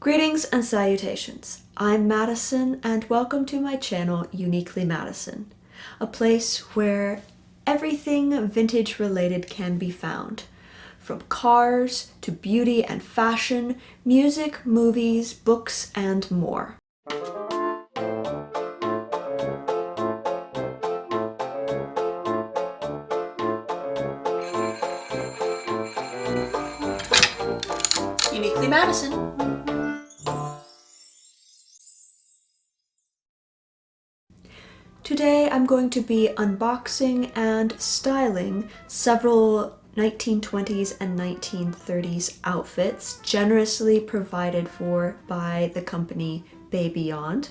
Greetings and salutations. I'm Madison and welcome to my channel Uniquely Madison, a place where everything vintage related can be found. From cars to beauty and fashion, music, movies, books, and more. Uniquely Madison. Today I'm going to be unboxing and styling several 1920s and 1930s outfits generously provided for by the company BABEYOND.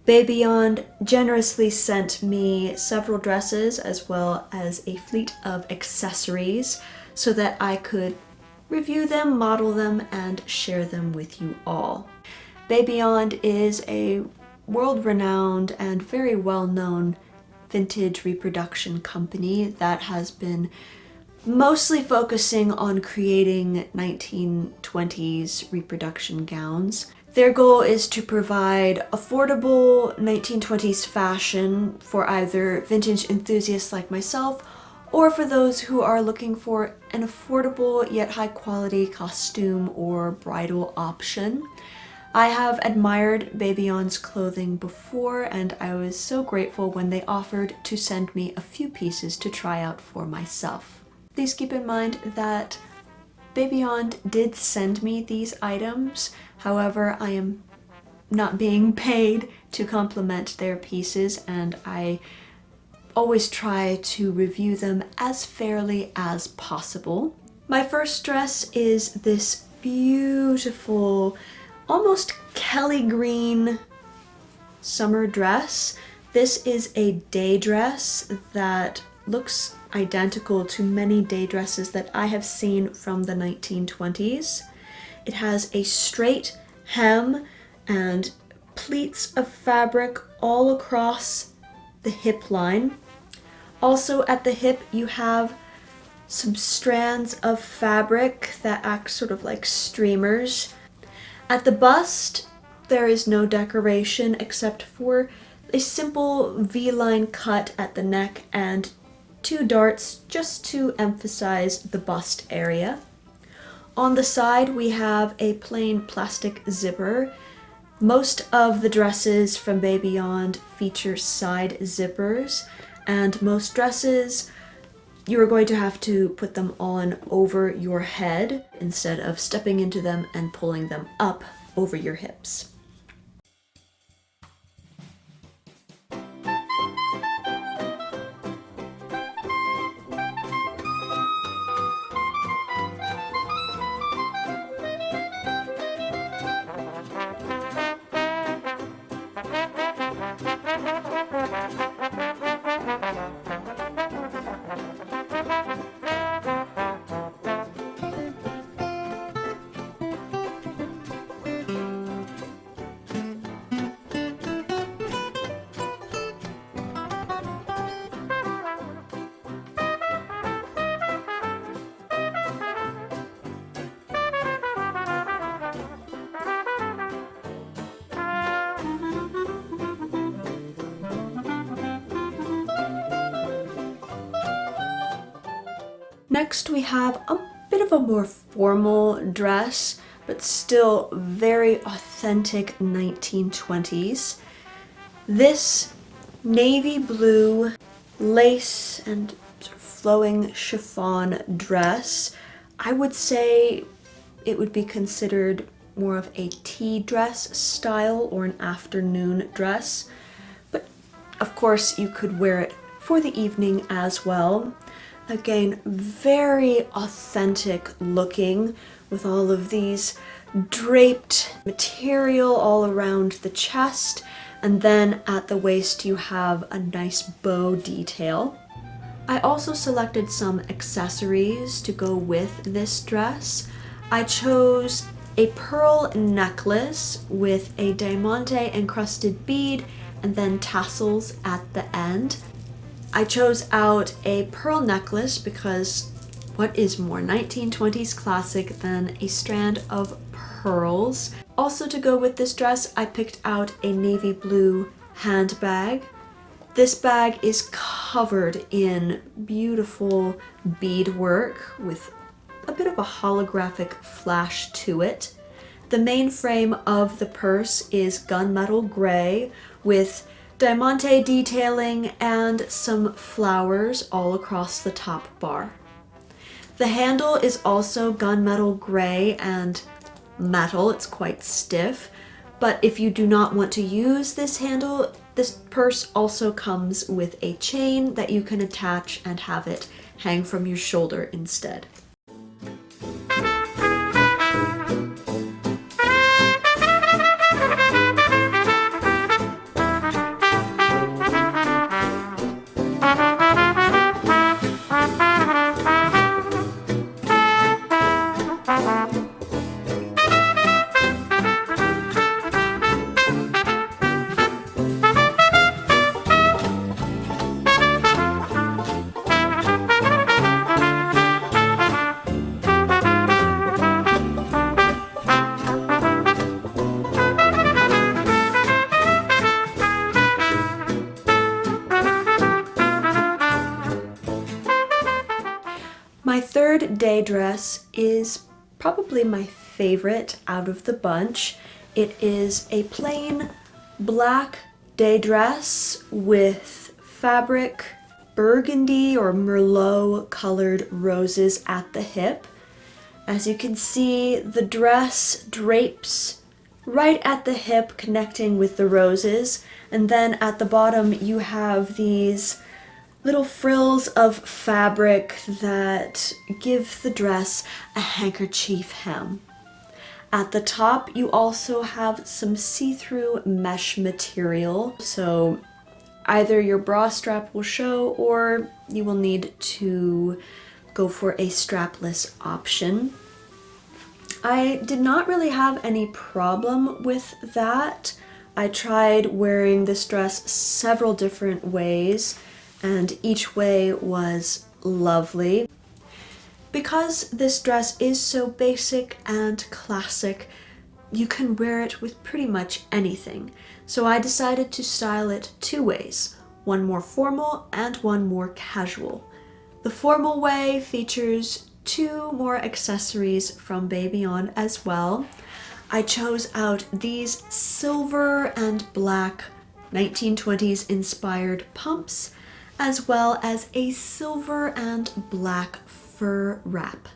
BABEYOND generously sent me several dresses as well as a fleet of accessories so that I could review them, model them, and share them with you all. BABEYOND is a world-renowned and very well-known vintage reproduction company that has been mostly focusing on creating 1920s reproduction gowns. Their goal is to provide affordable 1920s fashion for either vintage enthusiasts like myself or for those who are looking for an affordable yet high-quality costume or bridal option. I have admired BABEYOND's clothing before, and I was so grateful when they offered to send me a few pieces to try out for myself. Please keep in mind that BABEYOND did send me these items, however, I am not being paid to compliment their pieces, and I always try to review them as fairly as possible. My first dress is this beautiful almost Kelly green summer dress. This is a day dress that looks identical to many day dresses that I have seen from the 1920s. It has a straight hem and pleats of fabric all across the hip line. Also at the hip you have some strands of fabric that act sort of like streamers. At the bust, there is no decoration except for a simple V-line cut at the neck and two darts just to emphasize the bust area. On the side, we have a plain plastic zipper. Most of the dresses from BABEYOND feature side zippers, and most dresses you are going to have to put them on over your head instead of stepping into them and pulling them up over your hips. Next we have a bit of a more formal dress, but still very authentic 1920s. This navy blue lace and sort of flowing chiffon dress, I would say it would be considered more of a tea dress style or an afternoon dress, but of course you could wear it for the evening as well. Again, very authentic looking with all of these draped material all around the chest, and then at the waist you have a nice bow detail. I also selected some accessories to go with this dress. I chose a pearl necklace with a diamante encrusted bead and then tassels at the end. I chose out a pearl necklace because What is more 1920s classic than a strand of pearls? Also to go with this dress, I picked out a navy blue handbag. This bag is covered in beautiful beadwork with a bit of a holographic flash to it. The main frame of the purse is gunmetal gray with diamante detailing and some flowers all across the top bar. The handle is also gunmetal gray and metal. It's quite stiff, but if you do not want to use this handle, this purse also comes with a chain that you can attach and have it hang from your shoulder instead. My third day dress is probably my favorite out of the bunch. It is a plain black day dress with fabric burgundy or merlot colored roses at the hip. As you can see, the dress drapes right at the hip connecting with the roses, and then at the bottom you have these little frills of fabric that give the dress a handkerchief hem. At the top, you also have some see-through mesh material, so either your bra strap will show or you will need to go for a strapless option. I did not really have any problem with that. I tried wearing this dress several different ways, and each way was lovely. Because this dress is so basic and classic, you can wear it with pretty much anything. So I decided to style it two ways, one more formal and one more casual. The formal way features two more accessories from BABEYOND as well. I chose out these silver and black 1920s inspired pumps, as well as a silver and black fur wrap.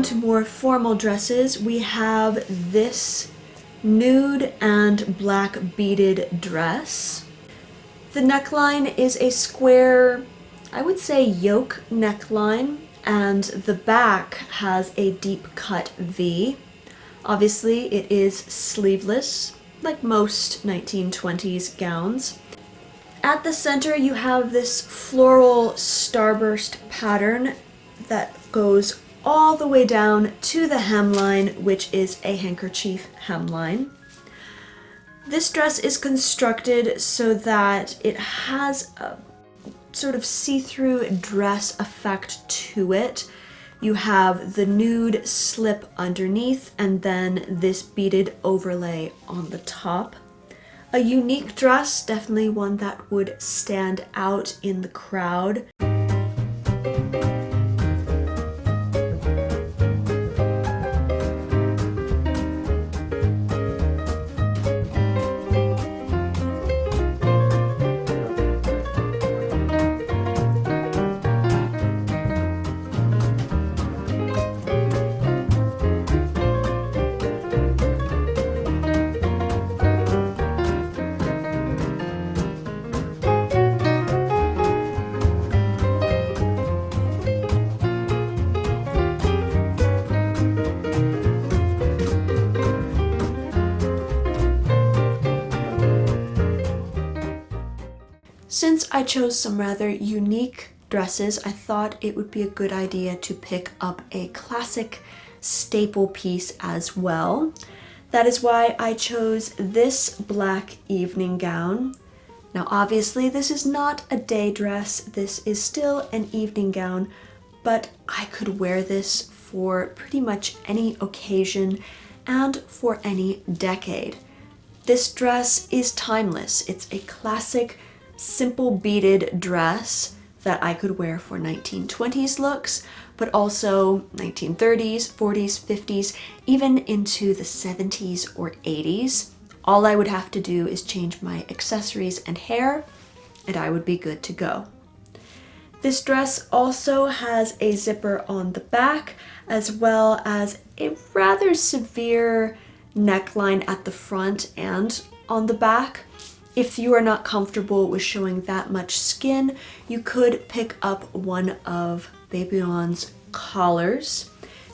To more formal dresses, we have this nude and black beaded dress. The neckline is a square, I would say yoke neckline, and the back has a deep cut V. Obviously it is sleeveless, like most 1920s gowns. At the center you have this floral starburst pattern that goes all the way down to the hemline, which is a handkerchief hemline. This dress is constructed so that it has a sort of see-through dress effect to it. You have the nude slip underneath and then this beaded overlay on the top. A unique dress, definitely one that would stand out in the crowd. Since I chose some rather unique dresses, I thought it would be a good idea to pick up a classic staple piece as well. That is why I chose this black evening gown. Now obviously this is not a day dress, this is still an evening gown, but I could wear this for pretty much any occasion and for any decade. This dress is timeless. It's a classic simple beaded dress that I could wear for 1920s looks, but also 1930s, 40s, 50s, even into the 70s or 80s. All I would have to do is change my accessories and hair, and I would be good to go. This dress also has a zipper on the back, as well as a rather severe neckline at the front and on the back. If you are not comfortable with showing that much skin, you could pick up one of BABEYOND's collars.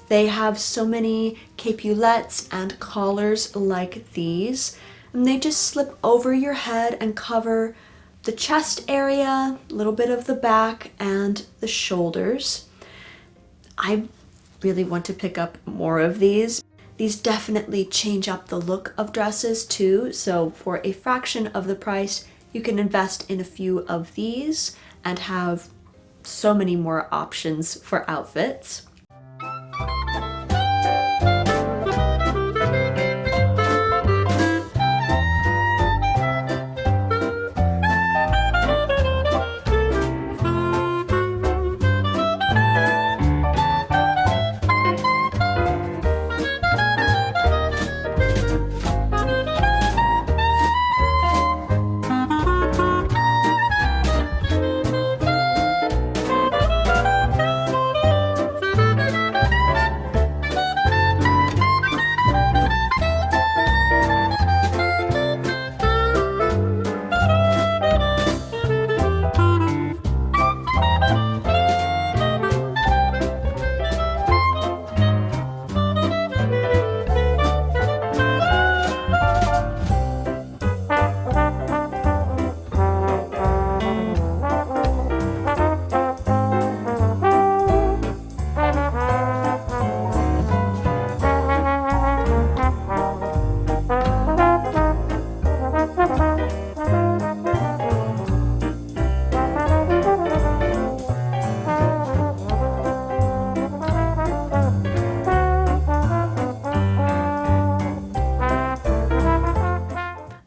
They have so many capulets and collars like these, and they just slip over your head and cover the chest area, a little bit of the back, and the shoulders. I really want to pick up more of these. These definitely change up the look of dresses too, so for a fraction of the price, you can invest in a few of these and have so many more options for outfits.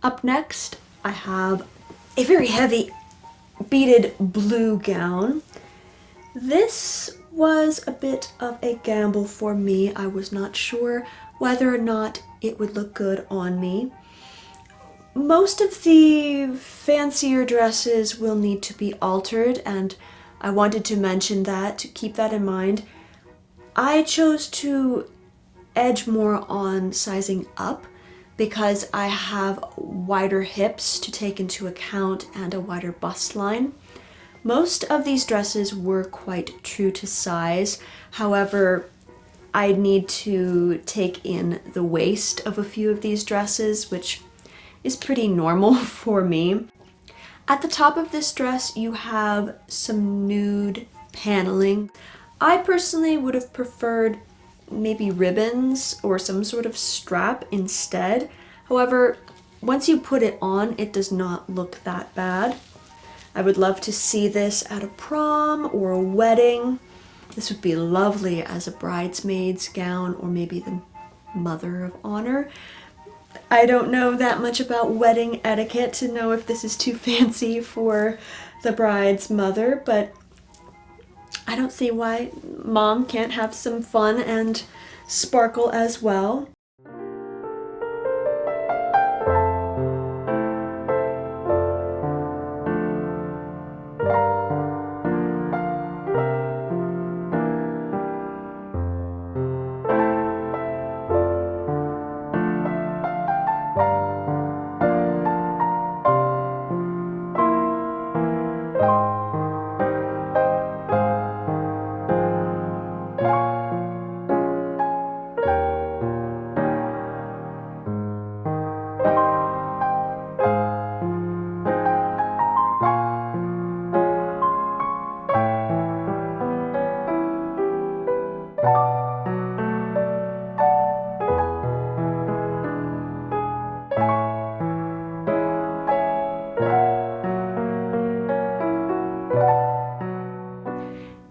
Up next, I have a very heavy beaded blue gown. This was a bit of a gamble for me. I was not sure whether or not it would look good on me. Most of the fancier dresses will need to be altered, and I wanted to mention that to keep that in mind. I chose to edge more on sizing up because I have wider hips to take into account and a wider bust line. Most of these dresses were quite true to size. However, I need to take in the waist of a few of these dresses, which is pretty normal for me. At the top of this dress, you have some nude paneling. I personally would have preferred maybe ribbons or some sort of strap instead. However, once you put it on, it does not look that bad. I would love to see this at a prom or a wedding. This would be lovely as a bridesmaid's gown or maybe the mother of honor. I don't know that much about wedding etiquette to know if this is too fancy for the bride's mother, but I don't see why mom can't have some fun and sparkle as well.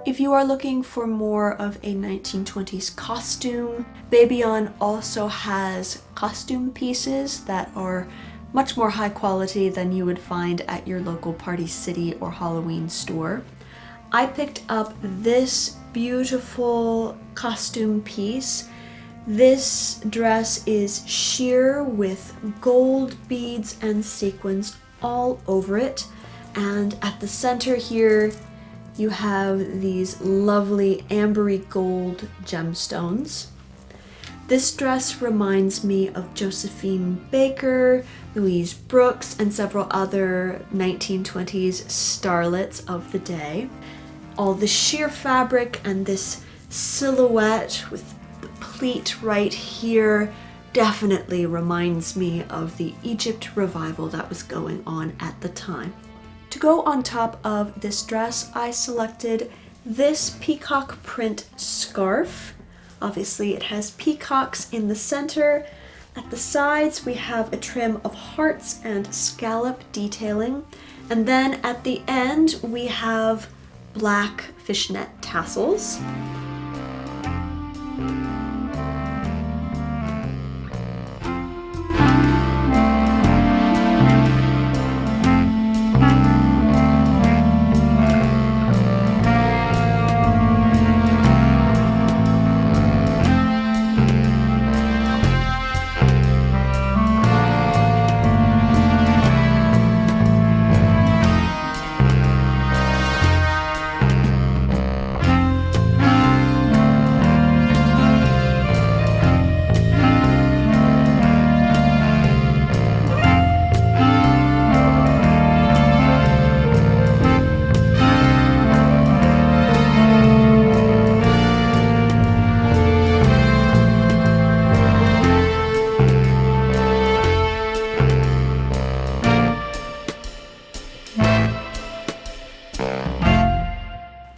If you are looking for more of a 1920s costume, BABEYOND also has costume pieces that are much more high quality than you would find at your local Party City or Halloween store. I picked up this beautiful costume piece. This dress is sheer with gold beads and sequins all over it, and at the center here you have these lovely ambery gold gemstones. This dress reminds me of Josephine Baker, Louise Brooks, and several other 1920s starlets of the day. All the sheer fabric and this silhouette with the pleat right here definitely reminds me of the Egypt revival that was going on at the time. To go on top of this dress, I selected this peacock print scarf. Obviously, it has peacocks in the center. At the sides, we have a trim of hearts and scallop detailing. And then at the end, we have black fishnet tassels.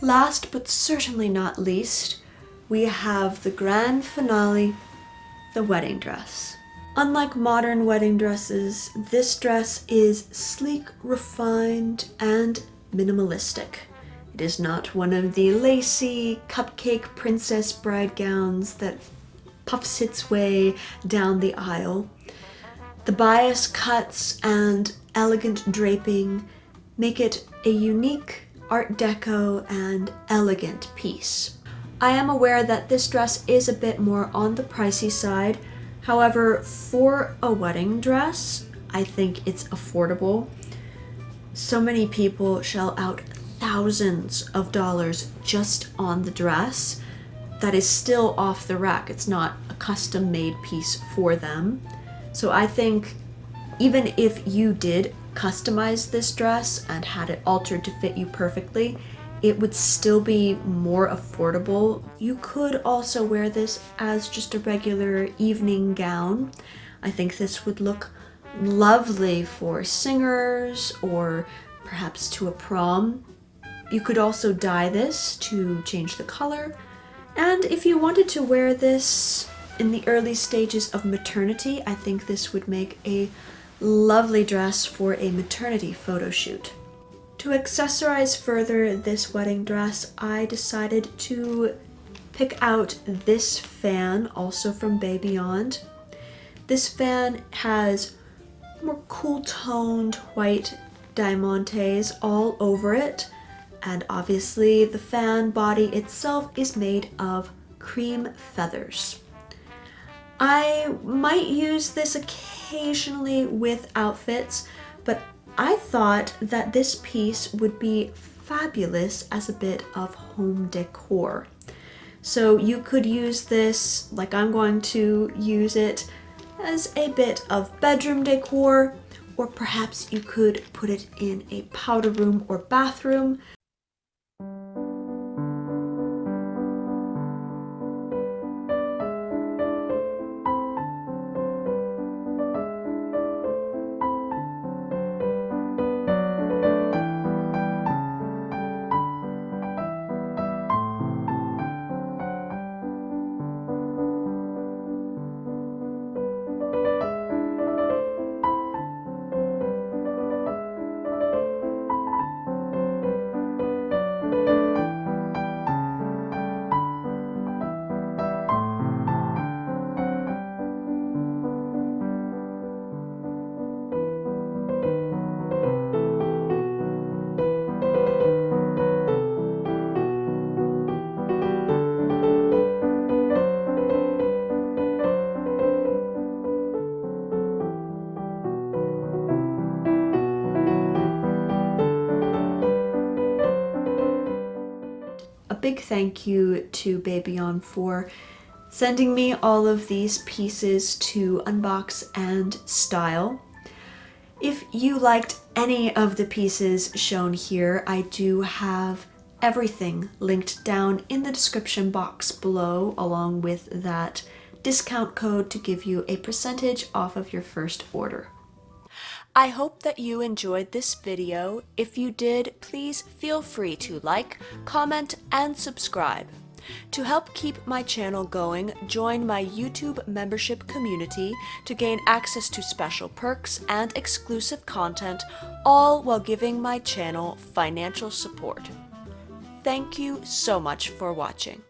Last but certainly not least, we have the grand finale, the wedding dress. Unlike modern wedding dresses, this dress is sleek, refined, and minimalistic. It is not one of the lacy, cupcake princess bride gowns that puffs its way down the aisle. The bias cuts and elegant draping make it a unique Art Deco and elegant piece. I am aware that this dress is a bit more on the pricey side. However, for a wedding dress, I think it's affordable. So many people shell out thousands of dollars just on the dress that is still off the rack. It's not a custom-made piece for them. So I think even if you did customize this dress and had it altered to fit you perfectly, it would still be more affordable. You could also wear this as just a regular evening gown. I think this would look lovely for singers or perhaps to a prom. You could also dye this to change the color. And if you wanted to wear this in the early stages of maternity, I think this would make a lovely dress for a maternity photo shoot. To accessorize further this wedding dress, I decided to pick out this fan, also from BABEYOND. This fan has more cool-toned white diamantes all over it, and obviously the fan body itself is made of cream feathers. I might use this occasionally with outfits, but I thought that this piece would be fabulous as a bit of home decor. So you could use this, like I'm going to use it, as a bit of bedroom decor, or perhaps you could put it in a powder room or bathroom. A big thank you to BABEYOND for sending me all of these pieces to unbox and style. If you liked any of the pieces shown here, I do have everything linked down in the description box below, along with that discount code to give you a percentage off of your first order. I hope that you enjoyed this video. If you did, please feel free to like, comment, and subscribe. To help keep my channel going, join my YouTube membership community to gain access to special perks and exclusive content, all while giving my channel financial support. Thank you so much for watching.